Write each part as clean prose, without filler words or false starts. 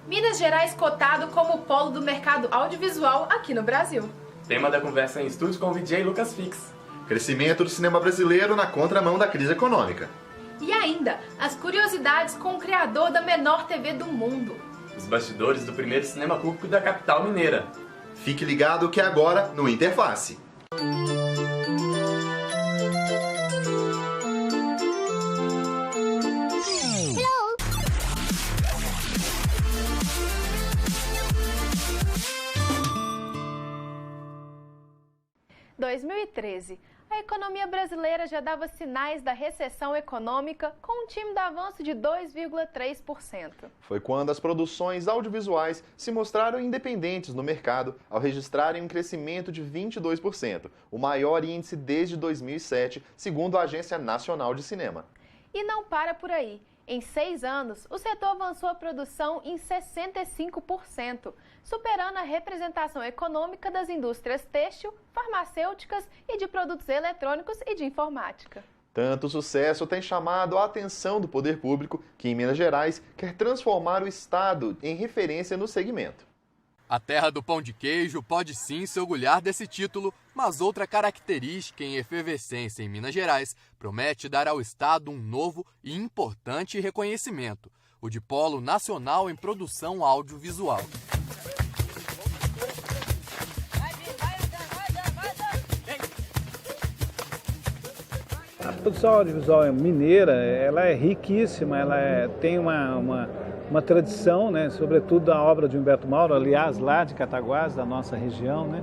Minas Gerais cotado como o polo do mercado audiovisual aqui no Brasil. Tema da conversa em estúdio com o VJ Lucas Fix. Crescimento do cinema brasileiro na contramão da crise econômica. E ainda, as curiosidades com o criador da menor TV do mundo. Os bastidores do primeiro cinema público da capital mineira. Fique ligado que é agora no Interface. Em 2013, a economia brasileira já dava sinais da recessão econômica com um tímido avanço de 2,3%. Foi quando as produções audiovisuais se mostraram independentes no mercado ao registrarem um crescimento de 22%, o maior índice desde 2007, segundo a Agência Nacional de Cinema. E não para por aí. Em 6 anos, o setor avançou a produção em 65%, superando a representação econômica das indústrias têxtil, farmacêuticas e de produtos eletrônicos e de informática. Tanto sucesso tem chamado a atenção do poder público, que em Minas Gerais quer transformar o estado em referência no segmento. A terra do pão de queijo pode sim se orgulhar desse título, mas outra característica em efervescência em Minas Gerais promete dar ao estado um novo e importante reconhecimento, o de Polo Nacional em Produção Audiovisual. A produção audiovisual mineira, ela é riquíssima, tem uma tradição, né, sobretudo da obra de Humberto Mauro, aliás, lá de Cataguás, da nossa região, né,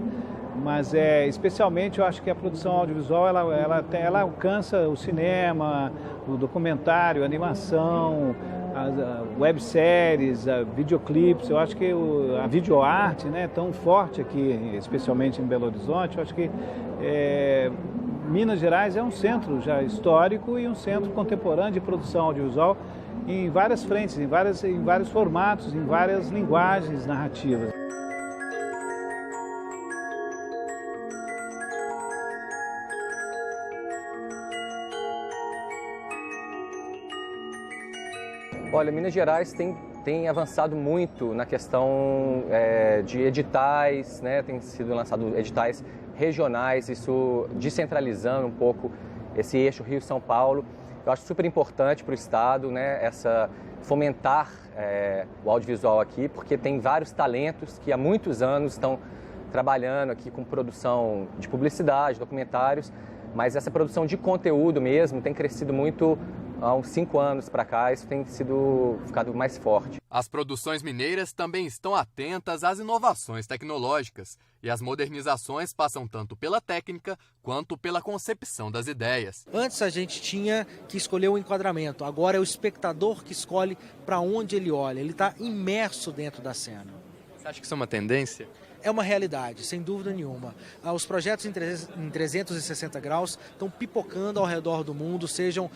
mas especialmente eu acho que a produção audiovisual ela alcança o cinema, o documentário, a animação, as webséries, videoclipes. Eu acho que a videoarte, né, tão forte aqui, especialmente em Belo Horizonte. Eu acho que Minas Gerais é um centro já histórico e um centro contemporâneo de produção audiovisual em várias frentes, em vários formatos, em várias linguagens narrativas. Olha, Minas Gerais tem avançado muito na questão de editais, né? Tem sido lançado editais regionais, isso descentralizando um pouco esse eixo Rio-São Paulo. Eu acho super importante para o estado, né, fomentar o audiovisual aqui, porque tem vários talentos que há muitos anos estão trabalhando aqui com produção de publicidade, documentários, mas essa produção de conteúdo mesmo tem crescido muito há uns 5 anos para cá, isso tem ficado mais forte. As produções mineiras também estão atentas às inovações tecnológicas e as modernizações passam tanto pela técnica quanto pela concepção das ideias. Antes a gente tinha que escolher o enquadramento, agora é o espectador que escolhe para onde ele olha, ele está imerso dentro da cena. Você acha que isso é uma tendência? É uma realidade, sem dúvida nenhuma. Os projetos em 360 graus estão pipocando ao redor do mundo, sejam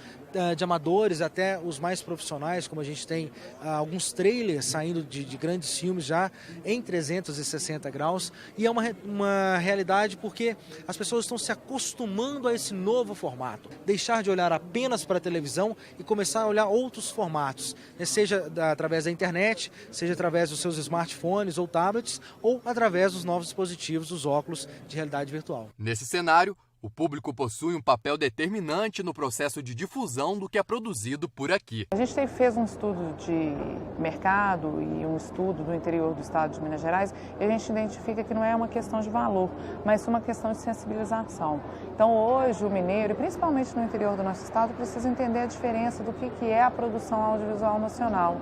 de amadores até os mais profissionais, como a gente tem alguns trailers saindo de grandes filmes já em 360 graus. E é uma realidade porque as pessoas estão se acostumando a esse novo formato. Deixar de olhar apenas para a televisão e começar a olhar outros formatos, seja através da internet, seja através dos seus smartphones ou tablets, ou através dos novos dispositivos, os óculos de realidade virtual. Nesse cenário, o público possui um papel determinante no processo de difusão do que é produzido por aqui. A gente fez um estudo de mercado e um estudo do interior do estado de Minas Gerais e a gente identifica que não é uma questão de valor, mas uma questão de sensibilização. Então hoje o mineiro, e principalmente no interior do nosso estado, precisa entender a diferença do que é a produção audiovisual nacional.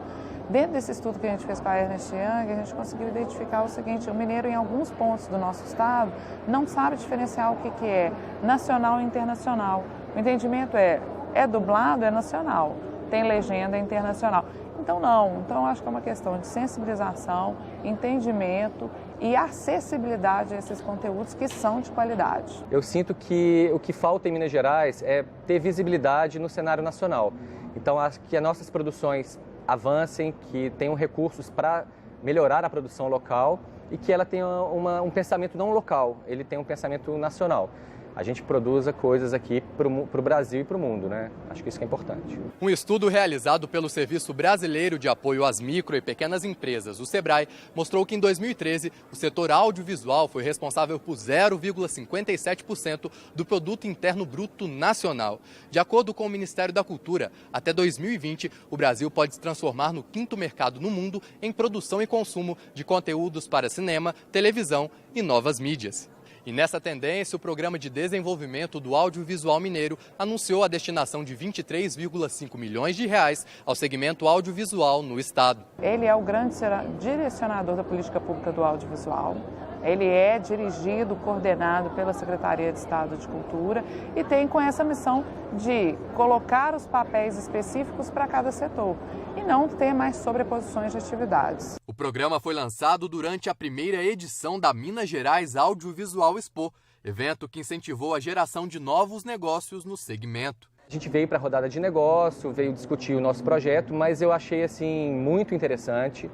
Dentro desse estudo que a gente fez com a Ernst Young, a gente conseguiu identificar o seguinte: o mineiro em alguns pontos do nosso estado não sabe diferenciar o que é nacional e internacional. O entendimento é dublado, é nacional, tem legenda, é internacional. Então não, eu acho que é uma questão de sensibilização, entendimento e acessibilidade a esses conteúdos que são de qualidade. Eu sinto que o que falta em Minas Gerais é ter visibilidade no cenário nacional. Então acho que as nossas produções avancem, que tenham recursos para melhorar a produção local e que ela tenha um pensamento não local, ele tem um pensamento nacional. a gente produza coisas aqui para o Brasil e para o mundo, né? Acho que isso que é importante. Um estudo realizado pelo Serviço Brasileiro de Apoio às Micro e Pequenas Empresas, o SEBRAE, mostrou que em 2013 o setor audiovisual foi responsável por 0,57% do produto interno bruto nacional. De acordo com o Ministério da Cultura, até 2020 o Brasil pode se transformar no 5º mercado no mundo em produção e consumo de conteúdos para cinema, televisão e novas mídias. E nessa tendência, o Programa de Desenvolvimento do Audiovisual Mineiro anunciou a destinação de 23,5 milhões de reais ao segmento audiovisual no estado. Ele é o grande direcionador da política pública do audiovisual. Ele é dirigido, coordenado pela Secretaria de Estado de Cultura e tem com essa missão de colocar os papéis específicos para cada setor e não ter mais sobreposições de atividades. O programa foi lançado durante a primeira edição da Minas Gerais Audiovisual Expo, evento que incentivou a geração de novos negócios no segmento. A gente veio para a rodada de negócio, veio discutir o nosso projeto, mas eu achei assim muito interessante.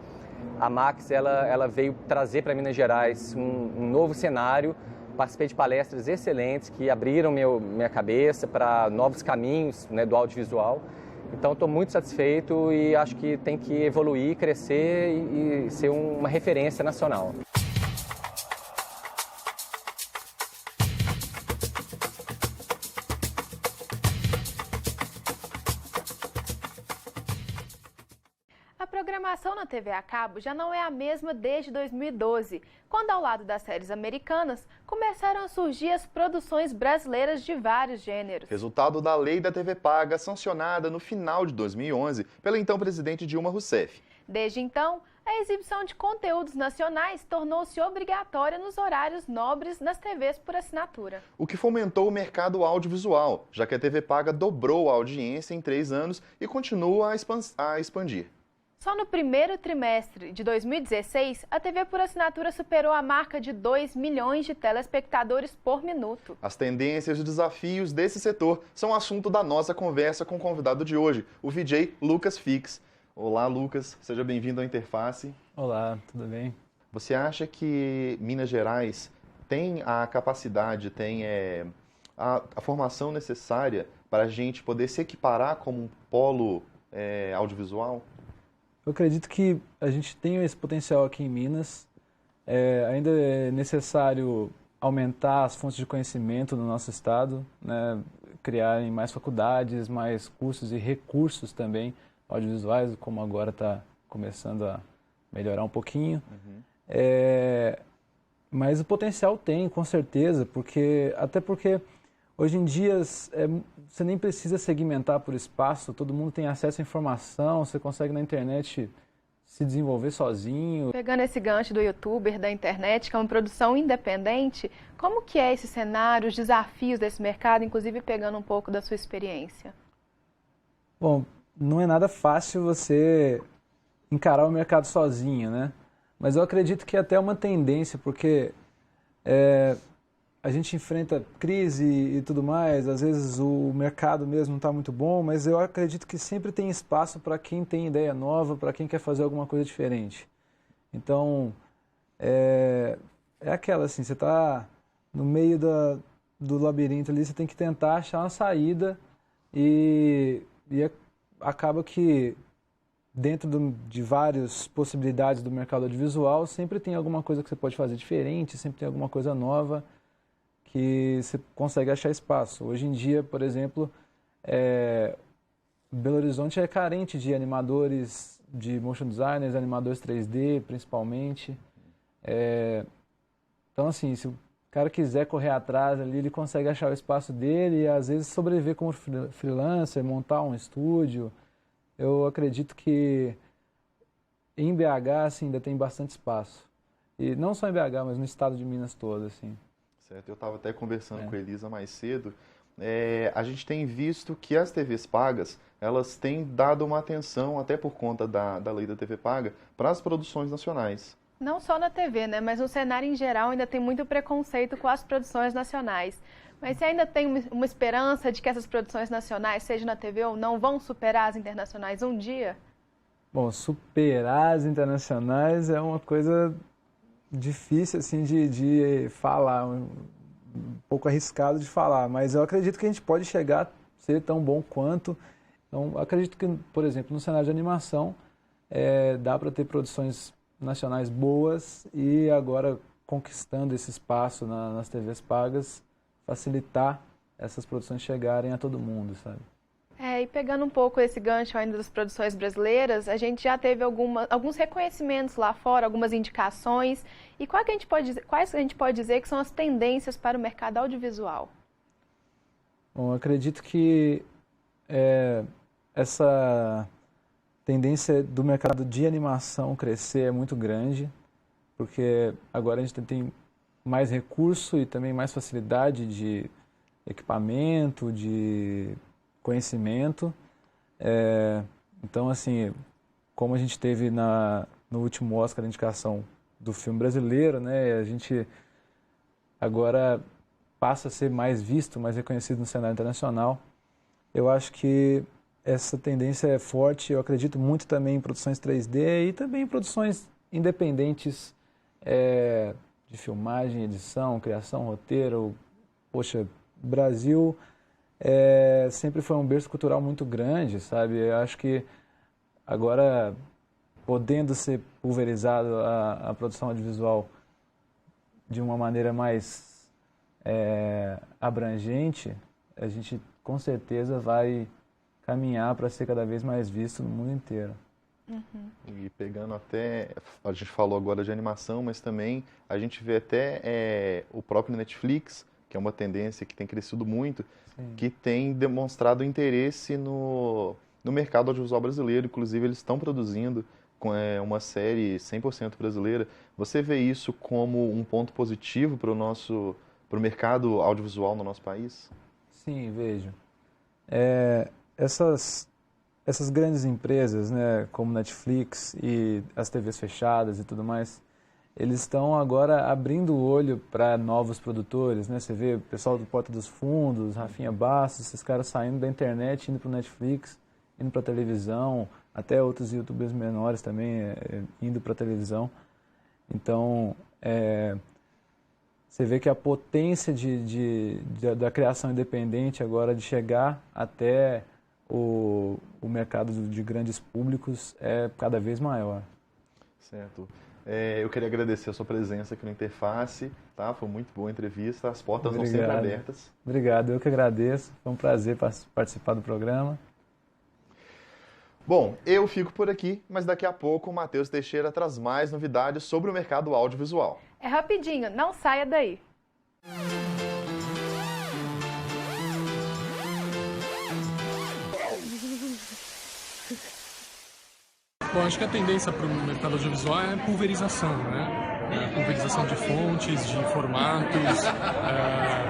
A Max ela veio trazer para Minas Gerais um novo cenário. Participei de palestras excelentes que abriram minha cabeça para novos caminhos, né, do audiovisual. Então estou muito satisfeito e acho que tem que evoluir, crescer e ser uma referência nacional. A programação na TV a cabo já não é a mesma desde 2012, quando ao lado das séries americanas começaram a surgir as produções brasileiras de vários gêneros. Resultado da Lei da TV Paga, sancionada no final de 2011 pela então presidente Dilma Rousseff. Desde então, a exibição de conteúdos nacionais tornou-se obrigatória nos horários nobres nas TVs por assinatura. O que fomentou o mercado audiovisual, já que a TV Paga dobrou a audiência em 3 anos e continua a expandir. Só no primeiro trimestre de 2016, a TV por assinatura superou a marca de 2 milhões de telespectadores por minuto. As tendências e desafios desse setor são assunto da nossa conversa com o convidado de hoje, o VJ Lucas Fix. Olá, Lucas, seja bem-vindo à Interface. Olá, tudo bem? Você acha que Minas Gerais tem a capacidade, tem a formação necessária para a gente poder se equiparar como um polo audiovisual? Eu acredito que a gente tem esse potencial aqui em Minas. Ainda é necessário aumentar as fontes de conhecimento no nosso estado, né? Criarem mais faculdades, mais cursos e recursos também audiovisuais, como agora está começando a melhorar um pouquinho. Mas o potencial tem, com certeza, até porque hoje em dia você nem precisa segmentar por espaço, todo mundo tem acesso à informação, você consegue na internet se desenvolver sozinho. Pegando esse gancho do youtuber, da internet, que é uma produção independente, como que é esse cenário, os desafios desse mercado, inclusive pegando um pouco da sua experiência? Bom, não é nada fácil você encarar o mercado sozinho, né? Mas eu acredito que é até uma tendência, porque a gente enfrenta crise e tudo mais, às vezes o mercado mesmo não está muito bom, mas eu acredito que sempre tem espaço para quem tem ideia nova, para quem quer fazer alguma coisa diferente. Então, é aquela assim, você está no meio do labirinto ali, você tem que tentar achar uma saída e acaba que dentro de várias possibilidades do mercado audiovisual, sempre tem alguma coisa que você pode fazer diferente, sempre tem alguma coisa nova que você consegue achar espaço. Hoje em dia, por exemplo, Belo Horizonte é carente de animadores, de motion designers, animadores 3D, principalmente. Então, assim, se o cara quiser correr atrás ali, ele consegue achar o espaço dele e, às vezes, sobreviver como freelancer, montar um estúdio. Eu acredito que em BH, assim, ainda tem bastante espaço. E não só em BH, mas no estado de Minas todo, assim. Certo, eu estava até conversando com a Elisa mais cedo. A gente tem visto que as TVs pagas, elas têm dado uma atenção, até por conta da lei da TV paga, para as produções nacionais. Não só na TV, né? Mas no cenário em geral ainda tem muito preconceito com as produções nacionais. Mas você ainda tem uma esperança de que essas produções nacionais, seja na TV ou não, vão superar as internacionais um dia? Bom, superar as internacionais é uma coisa difícil assim de falar. um pouco arriscado de falar, mas eu acredito que a gente pode chegar a ser tão bom quanto. Então, acredito que, por exemplo, no cenário de animação, dá para ter produções nacionais boas e agora conquistando esse espaço nas TVs pagas, facilitar essas produções chegarem a todo mundo, sabe? E pegando um pouco esse gancho ainda das produções brasileiras, a gente já teve alguns reconhecimentos lá fora, algumas indicações. E quais a gente pode dizer que são as tendências para o mercado audiovisual? Bom, eu acredito que essa tendência do mercado de animação crescer é muito grande, porque agora a gente tem mais recurso e também mais facilidade de equipamento, de conhecimento. Então, assim, como a gente teve no último Oscar a indicação do filme brasileiro, né, a gente agora passa a ser mais visto, mais reconhecido no cenário internacional. Eu acho que essa tendência é forte. Eu acredito muito também em produções 3D e também em produções independentes de filmagem, edição, criação, roteiro. Poxa, Brasil sempre foi um berço cultural muito grande, sabe? Eu acho que agora, podendo ser pulverizado a produção audiovisual de uma maneira mais abrangente, a gente com certeza vai caminhar para ser cada vez mais visto no mundo inteiro. Uhum. E pegando até, a gente falou agora de animação, mas também a gente vê até o próprio Netflix, que é uma tendência que tem crescido muito, sim, que tem demonstrado interesse no mercado audiovisual brasileiro. Inclusive, eles estão produzindo uma série 100% brasileira. Você vê isso como um ponto positivo para o mercado audiovisual no nosso país? Sim, vejo. Essas grandes empresas, né, como Netflix e as TVs fechadas e tudo mais, eles estão agora abrindo o olho para novos produtores, né? Você vê o pessoal do Porta dos Fundos, Rafinha Bastos, esses caras saindo da internet, indo para o Netflix, indo para a televisão, até outros youtubers menores também indo para a televisão. Então, você vê que a potência da criação independente agora de chegar até o mercado de grandes públicos é cada vez maior. Certo. Eu queria agradecer a sua presença aqui no Interface, tá? Foi muito boa a entrevista, as portas estão sempre abertas. Obrigado, eu que agradeço, foi um prazer participar do programa. Bom, eu fico por aqui, mas daqui a pouco o Matheus Teixeira traz mais novidades sobre o mercado audiovisual. É rapidinho, não saia daí. Bom, acho que a tendência para o mercado audiovisual é a pulverização, né? Pulverização de fontes, de formatos,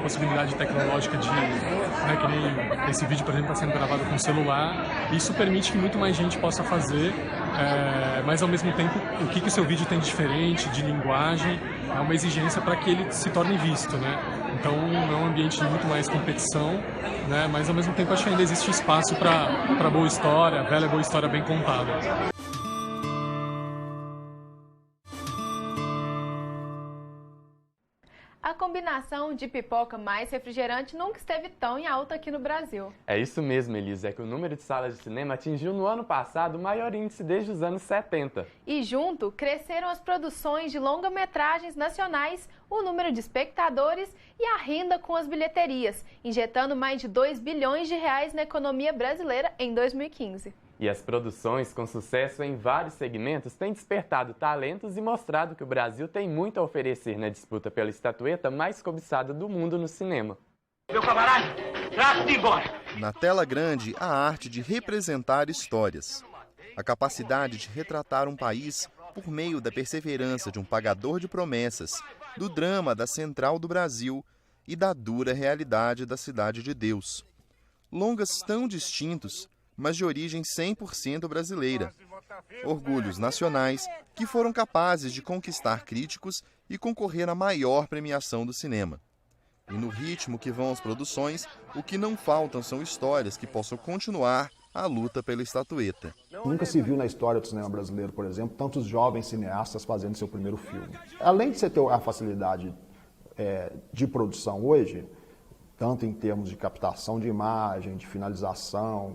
possibilidade tecnológica de, né, que nem esse vídeo, por exemplo, está sendo gravado com celular. Isso permite que muito mais gente possa fazer, mas ao mesmo tempo, o que o seu vídeo tem de diferente, de linguagem, é uma exigência para que ele se torne visto, né? Então, é um ambiente de muito mais competição, né? Mas ao mesmo tempo, acho que ainda existe espaço para boa história, velha boa história bem contada. A combinação de pipoca mais refrigerante nunca esteve tão em alta aqui no Brasil. É isso mesmo, Elisa, que o número de salas de cinema atingiu no ano passado o maior índice desde os anos 70. E junto, cresceram as produções de longa-metragens nacionais, o número de espectadores e a renda com as bilheterias, injetando mais de 2 bilhões de reais na economia brasileira em 2015. E as produções com sucesso em vários segmentos têm despertado talentos e mostrado que o Brasil tem muito a oferecer na disputa pela estatueta mais cobiçada do mundo no cinema. Meu camarada, traga-te embora! Na tela grande, a arte de representar histórias. A capacidade de retratar um país por meio da perseverança de um pagador de promessas, do drama da Central do Brasil e da dura realidade da Cidade de Deus. Longas tão distintos, mas de origem 100% brasileira. Orgulhos nacionais que foram capazes de conquistar críticos e concorrer à maior premiação do cinema. E no ritmo que vão as produções, o que não faltam são histórias que possam continuar a luta pela estatueta. Nunca se viu na história do cinema brasileiro, por exemplo, tantos jovens cineastas fazendo seu primeiro filme. Além de você ter a facilidade de produção hoje, tanto em termos de captação de imagem, de finalização,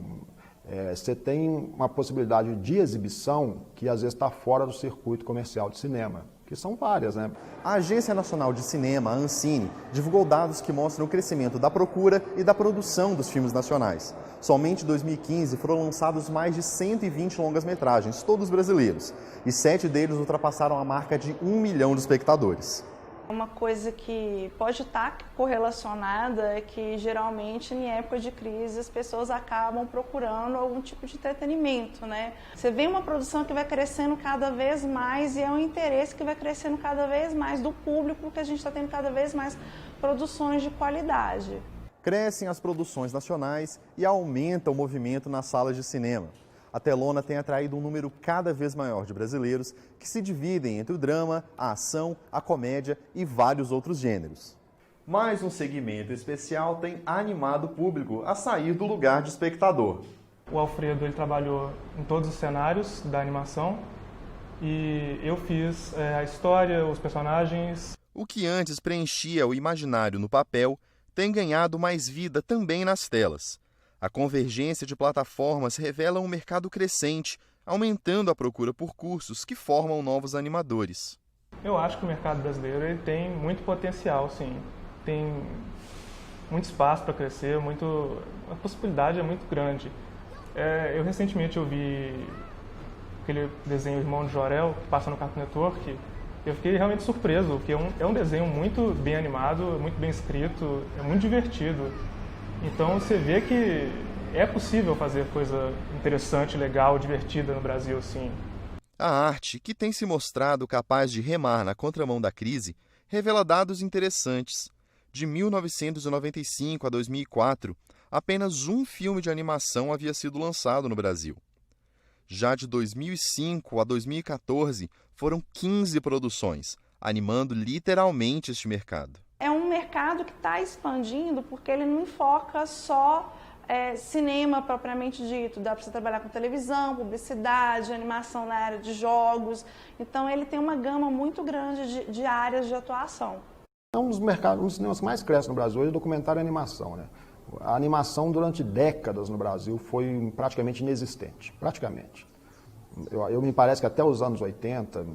você tem uma possibilidade de exibição que às vezes está fora do circuito comercial de cinema, que são várias, né? A Agência Nacional de Cinema, a Ancine, divulgou dados que mostram o crescimento da procura e da produção dos filmes nacionais. Somente em 2015 foram lançados mais de 120 longas-metragens, todos brasileiros, e 7 deles ultrapassaram a marca de 1 milhão de espectadores. Uma coisa que pode estar correlacionada é que, geralmente, em época de crise, as pessoas acabam procurando algum tipo de entretenimento, né? Você vê uma produção que vai crescendo cada vez mais e é um interesse que vai crescendo cada vez mais do público, porque a gente está tendo cada vez mais produções de qualidade. Crescem as produções nacionais e aumenta o movimento nas salas de cinema. A telona tem atraído um número cada vez maior de brasileiros que se dividem entre o drama, a ação, a comédia e vários outros gêneros. Mais um segmento especial tem animado o público a sair do lugar de espectador. O Alfredo ele trabalhou em todos os cenários da animação e eu fiz a história, os personagens. O que antes preenchia o imaginário no papel tem ganhado mais vida também nas telas. A convergência de plataformas revela um mercado crescente, aumentando a procura por cursos que formam novos animadores. Eu acho que o mercado brasileiro ele tem muito potencial, sim. Tem muito espaço para crescer, a possibilidade é muito grande. Eu recentemente vi aquele desenho Irmão de Jorel, que passa no Cartoon Network. Eu fiquei realmente surpreso, porque é um desenho muito bem animado, muito bem escrito, é muito divertido. Então você vê que é possível fazer coisa interessante, legal, divertida no Brasil, sim. A arte, que tem se mostrado capaz de remar na contramão da crise, revela dados interessantes. De 1995 a 2004, apenas um filme de animação havia sido lançado no Brasil. Já de 2005 a 2014, foram 15 produções, animando literalmente este mercado. É um mercado que está expandindo porque ele não foca só cinema propriamente dito. Dá para você trabalhar com televisão, publicidade, animação na área de jogos. Então ele tem uma gama muito grande de áreas de atuação. É um dos cinemas que mais cresce no Brasil hoje é documentário e animação, né? A animação durante décadas no Brasil foi praticamente inexistente, praticamente. Me parece que até os anos 80,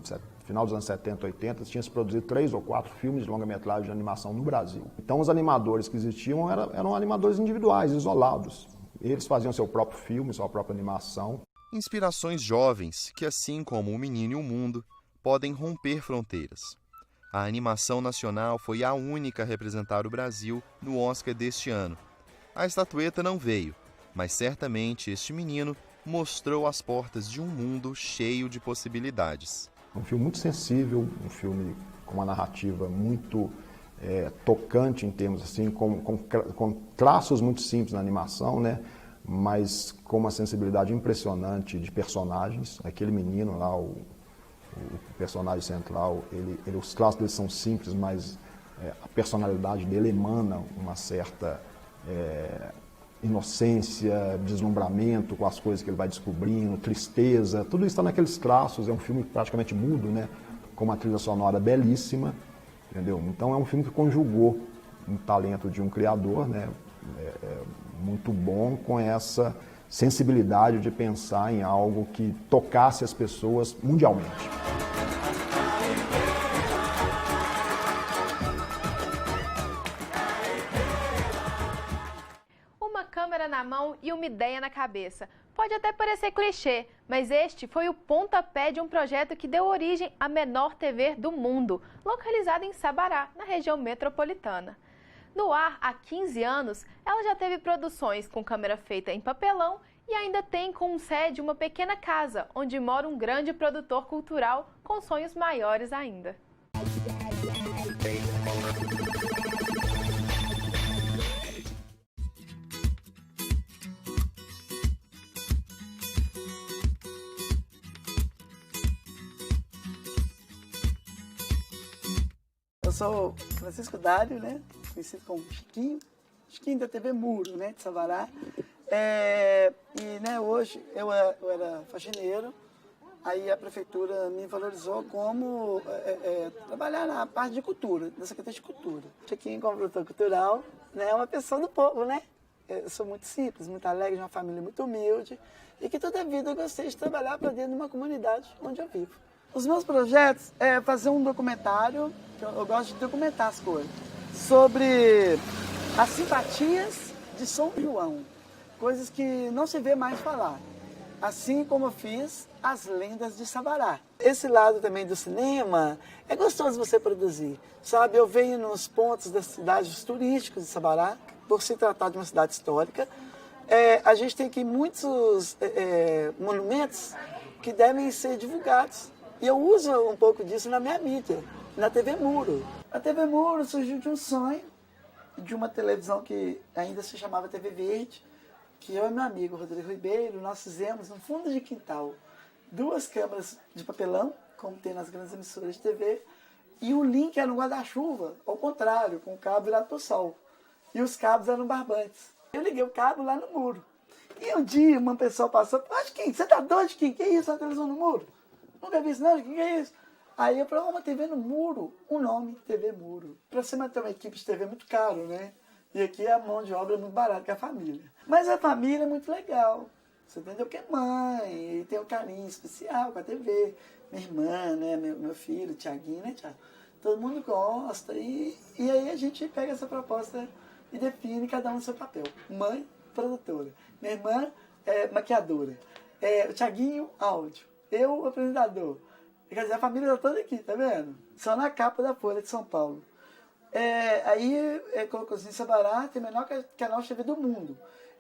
final dos anos 70, 80, tinha se produzido 3 ou 4 filmes de longa-metragem de animação no Brasil. Então os animadores que existiam eram animadores individuais, isolados. Eles faziam seu próprio filme, sua própria animação. Inspirações jovens que, assim como O Menino e o Mundo, podem romper fronteiras. A animação nacional foi a única a representar o Brasil no Oscar deste ano. A estatueta não veio, mas certamente este menino mostrou as portas de um mundo cheio de possibilidades. Um filme muito sensível, um filme com uma narrativa muito tocante em termos assim, com traços muito simples na animação, né? Mas com uma sensibilidade impressionante de personagens. Aquele menino lá, o personagem central, os traços dele são simples, mas a personalidade dele emana uma certa inocência, deslumbramento com as coisas que ele vai descobrindo, tristeza, tudo isso está naqueles traços. É um filme praticamente mudo, né? Com uma trilha sonora belíssima, entendeu? Então é um filme que conjugou um talento de um criador, né? Muito bom, com essa sensibilidade de pensar em algo que tocasse as pessoas mundialmente. Câmera na mão e uma ideia na cabeça. Pode até parecer clichê, mas este foi o pontapé de um projeto que deu origem à menor TV do mundo, localizada em Sabará, na região metropolitana. No ar há 15 anos, ela já teve produções com câmera feita em papelão e ainda tem como sede uma pequena casa, onde mora um grande produtor cultural com sonhos maiores ainda. Eu sou Francisco Dário, né? Conhecido como Chiquinho da TV Muro, né? De Sabará. Hoje eu era faxineiro, Aí a prefeitura me valorizou como trabalhar na parte de cultura, na Secretaria de Cultura. Aqui como produtor cultural, né, é uma pessoa do povo, né? Eu sou muito simples, muito alegre, de uma família muito humilde e que toda a vida eu gostei de trabalhar para dentro de uma comunidade onde eu vivo. Os meus projetos é fazer um documentário, que eu gosto de documentar as coisas, sobre as simpatias de São João, coisas que não se vê mais falar. Assim como eu fiz as lendas de Sabará. Esse lado também do cinema é gostoso você produzir. Sabe, eu venho nos pontos das cidades turísticas de Sabará, por se tratar de uma cidade histórica. A gente tem aqui muitos monumentos que devem ser divulgados. E eu uso um pouco disso na minha mídia, na TV Muro. A TV Muro surgiu de um sonho, de uma televisão que ainda se chamava TV Verde, que eu e meu amigo Rodrigo Ribeiro, nós fizemos no fundo de quintal 2 câmeras de papelão, como tem nas grandes emissoras de TV, e o link era no guarda-chuva, ao contrário, com o cabo virado para o sol. E os cabos eram barbantes. Eu liguei o cabo lá no muro. E um dia uma pessoa passou, Kim, você tá doido, Kim? Que é isso, uma televisão no muro? Nunca vi isso não, que é isso? Aí eu falei, uma TV no muro, o nome TV Muro. Para você manter uma equipe de TV é muito caro, né? E aqui a mão de obra é muito barata, que é a família. Mas a família é muito legal. Você entendeu? Que é mãe, e tem um carinho especial com a TV. Minha irmã, né? Meu filho, Tiaguinho, né, Tiago? Todo mundo gosta. E aí a gente pega essa proposta e define cada um o seu papel. Mãe, produtora. Minha irmã, maquiadora. O Tiaguinho, áudio. Eu, apresentador. Quer dizer, a família está toda aqui, tá vendo? Só na capa da Folha de São Paulo. Aí colocou assim, Sabará tem o menor canal de TV do mundo.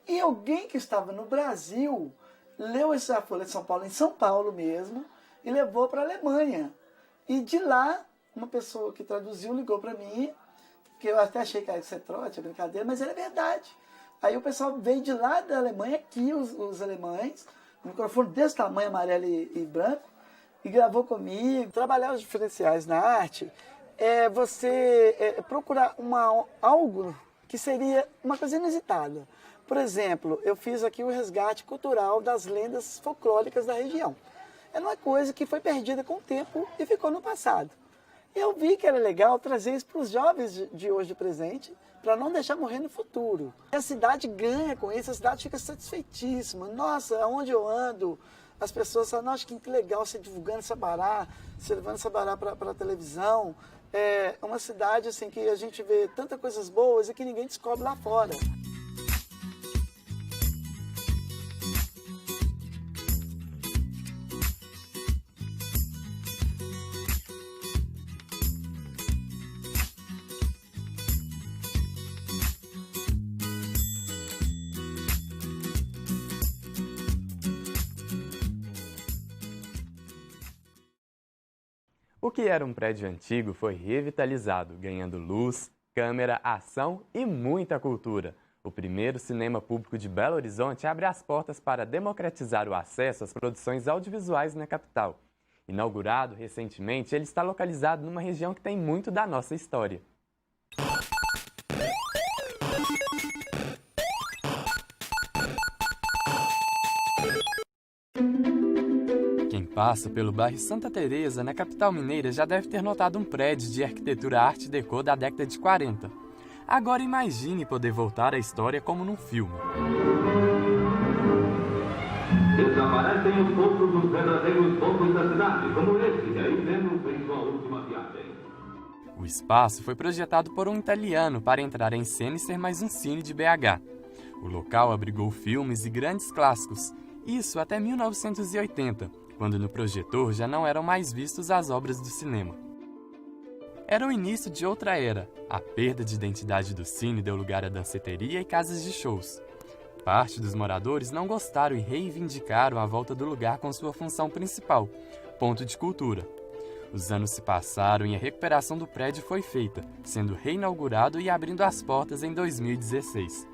E alguém que estava no Brasil leu essa Folha de São Paulo, em São Paulo mesmo, e levou para a Alemanha. E de lá, uma pessoa que traduziu ligou para mim, que eu até achei que era ser trote, é brincadeira, mas era verdade. Aí o pessoal veio de lá da Alemanha, aqui os alemães, um microfone desse tamanho, amarelo e branco, e gravou comigo. Trabalhar os diferenciais na arte você procurar algo que seria uma coisa inusitada. Por exemplo, eu fiz aqui o resgate cultural das lendas folclóricas da região. Era uma coisa que foi perdida com o tempo e ficou no passado. E eu vi que era legal trazer isso para os jovens de hoje e presente, para não deixar morrer no futuro. E a cidade ganha com isso, a cidade fica satisfeitíssima. Nossa, aonde eu ando, as pessoas falam, nossa, que legal você divulgando Sabará, você levando Sabará para a televisão. É uma cidade assim, que a gente vê tantas coisas boas e que ninguém descobre lá fora. O que era um prédio antigo foi revitalizado, ganhando luz, câmera, ação e muita cultura. O primeiro cinema público de Belo Horizonte abre as portas para democratizar o acesso às produções audiovisuais na capital. Inaugurado recentemente, ele está localizado numa região que tem muito da nossa história. Quem passa pelo bairro Santa Teresa, na capital mineira, já deve ter notado um prédio de arquitetura Art Deco da década de 40. Agora imagine poder voltar à história como num filme. Desaparecem os pontos dos verdadeiros pontos da cidade, como esse que aí vemos em sua última viagem. O espaço foi projetado por um italiano para entrar em cena e ser mais um cine de BH. O local abrigou filmes e grandes clássicos, isso até 1980, quando no projetor já não eram mais vistos as obras do cinema. Era o início de outra era. A perda de identidade do cine deu lugar a danceteria e casas de shows. Parte dos moradores não gostaram e reivindicaram a volta do lugar com sua função principal, ponto de cultura. Os anos se passaram e a recuperação do prédio foi feita, sendo reinaugurado e abrindo as portas em 2016.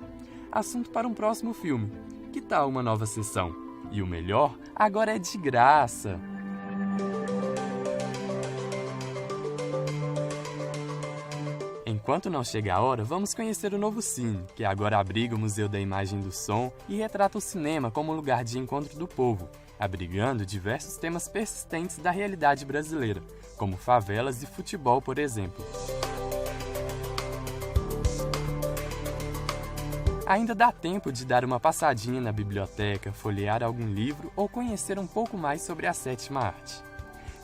Assunto para um próximo filme. Que tal uma nova sessão? E o melhor, agora é de graça! Enquanto não chega a hora, vamos conhecer o novo Cine, que agora abriga o Museu da Imagem e do Som e retrata o cinema como lugar de encontro do povo. abrigando diversos temas persistentes da realidade brasileira, como favelas e futebol, por exemplo. Ainda dá tempo de dar uma passadinha na biblioteca, folhear algum livro ou conhecer um pouco mais sobre a sétima arte.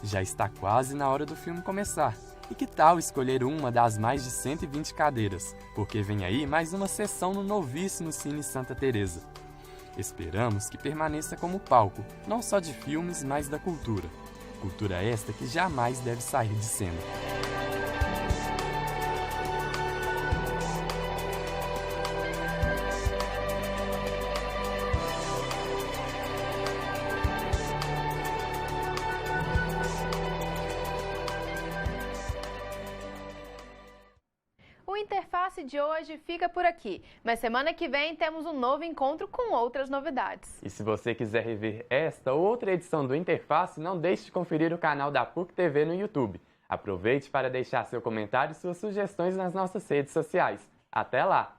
Já está quase na hora do filme começar. E que tal escolher uma das mais de 120 cadeiras, porque vem aí mais uma sessão no novíssimo Cine Santa Teresa. Esperamos que permaneça como palco, não só de filmes, mas da cultura. Cultura esta que jamais deve sair de cena. O Interface de hoje fica por aqui, mas semana que vem temos um novo encontro com outras novidades. E se você quiser rever esta ou outra edição do Interface, não deixe de conferir o canal da PUC TV no YouTube. Aproveite para deixar seu comentário e suas sugestões nas nossas redes sociais. Até lá!